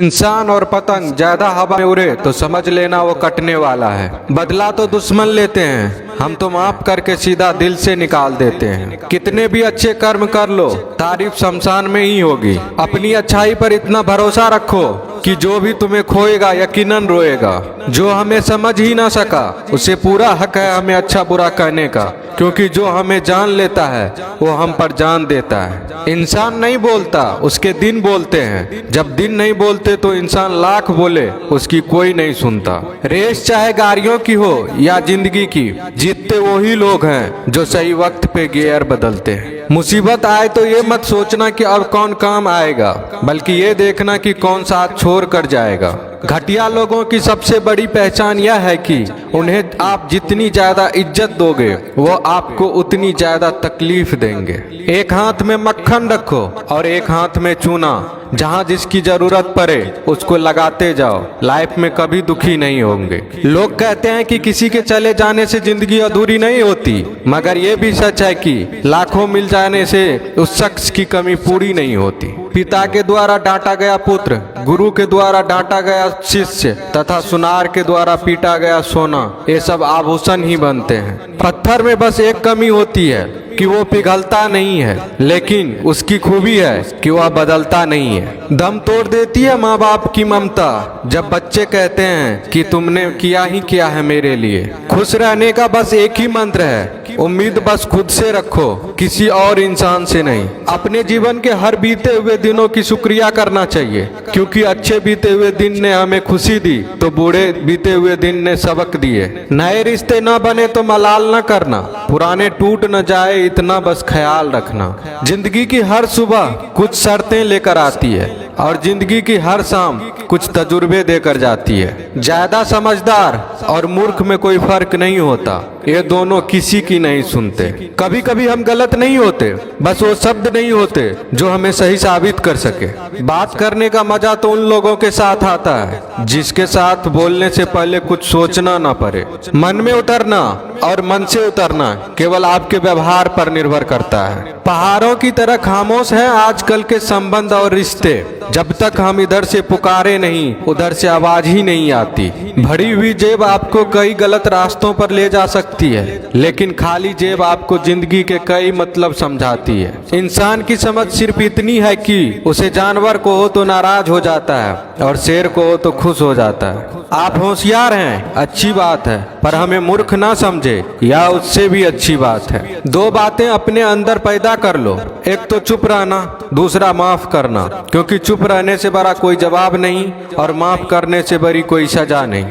इंसान और पतंग ज्यादा हवा में उड़े तो समझ लेना वो कटने वाला है। बदला तो दुश्मन लेते हैं, हम तो माफ करके सीधा दिल से निकाल देते हैं। कितने भी अच्छे कर्म कर लो, तारीफ शमशान में ही होगी। अपनी अच्छाई पर इतना भरोसा रखो कि जो भी तुम्हें खोएगा यकीनन रोएगा। जो हमें समझ ही ना सका उसे पूरा हक है हमें अच्छा बुरा कहने का, क्योंकि जो हमें जान लेता है वो हम पर जान देता है। इंसान नहीं बोलता, उसके दिन बोलते हैं। जब दिन नहीं बोलते तो इंसान लाख बोले उसकी कोई नहीं सुनता। रेस चाहे गाड़ियों की हो या जिंदगी की, जीतते वही लोग हैं जो सही वक्त पे गियर बदलते हैं। मुसीबत आए तो ये मत सोचना कि अब कौन काम आएगा, बल्कि ये देखना कि कौन साथ छोड़ कर जाएगा। घटिया लोगों की सबसे बड़ी पहचान यह है कि उन्हें आप जितनी ज्यादा इज्जत दोगे वो आपको उतनी ज्यादा तकलीफ देंगे। एक हाथ में मक्खन रखो और एक हाथ में चूना। जहाँ जिसकी जरूरत पड़े उसको लगाते जाओ, लाइफ में कभी दुखी नहीं होंगे। लोग कहते हैं कि किसी के चले जाने से जिंदगी अधूरी नहीं होती, मगर ये भी सच है कि लाखों मिल जाने से उस शख्स की कमी पूरी नहीं होती। पिता के द्वारा डांटा गया पुत्र, गुरु के द्वारा डांटा गया शिष्य तथा सुनार के द्वारा पीटा गया सोना, ये सब आभूषण ही बनते हैं। पत्थर में बस एक कमी होती है कि वो पिघलता नहीं है, लेकिन उसकी खूबी है कि वह बदलता नहीं है। दम तोड़ देती है माँ बाप की ममता जब बच्चे कहते हैं कि तुमने किया ही क्या है मेरे लिए। खुश रहने का बस एक ही मंत्र है, उम्मीद बस खुद से रखो, किसी और इंसान से नहीं। अपने जीवन के हर बीते हुए दिनों की शुक्रिया करना चाहिए, क्योंकि अच्छे बीते हुए दिन ने हमें खुशी दी तो बूढ़े बीते हुए दिन ने सबक दिए। नए रिश्ते न बने तो मलाल न करना, पुराने टूट न जाए इतना बस ख्याल रखना। जिंदगी की हर सुबह कुछ शर्तें लेकर आती है और जिंदगी की हर शाम कुछ तजुर्बे देकर जाती है। ज्यादा समझदार और मूर्ख में कोई फर्क नहीं होता, ये दोनों किसी की नहीं सुनते। कभी कभी हम गलत नहीं होते, बस वो शब्द नहीं होते जो हमें सही साबित कर सके। बात करने का मजा तो उन लोगों के साथ आता है जिसके साथ बोलने से पहले कुछ सोचना ना पड़े। मन में उतरना और मन से उतरना केवल आपके व्यवहार पर निर्भर करता है। पहाड़ों की तरह खामोश है आजकल के संबंध और रिश्ते। जब तक हम इधर से पुकारे नहीं उधर से आवाज ही नहीं आती। भरी हुई जेब आपको कई गलत रास्तों पर ले जा सकती है, लेकिन खाली जेब आपको जिंदगी के कई मतलब समझाती है। इंसान की समझ सिर्फ इतनी है कि उसे जानवर को हो तो नाराज हो जाता है और शेर को हो तो खुश हो जाता है। आप होशियार हैं, अच्छी बात है, पर हमें मूर्ख ना समझे या उससे भी अच्छी बात है। दो बातें अपने अंदर पैदा कर लो, एक तो चुप रहना, दूसरा माफ करना, क्योंकि चुप रहने से बड़ा कोई जवाब नहीं और माफ करने से बड़ी कोई सजा नहीं।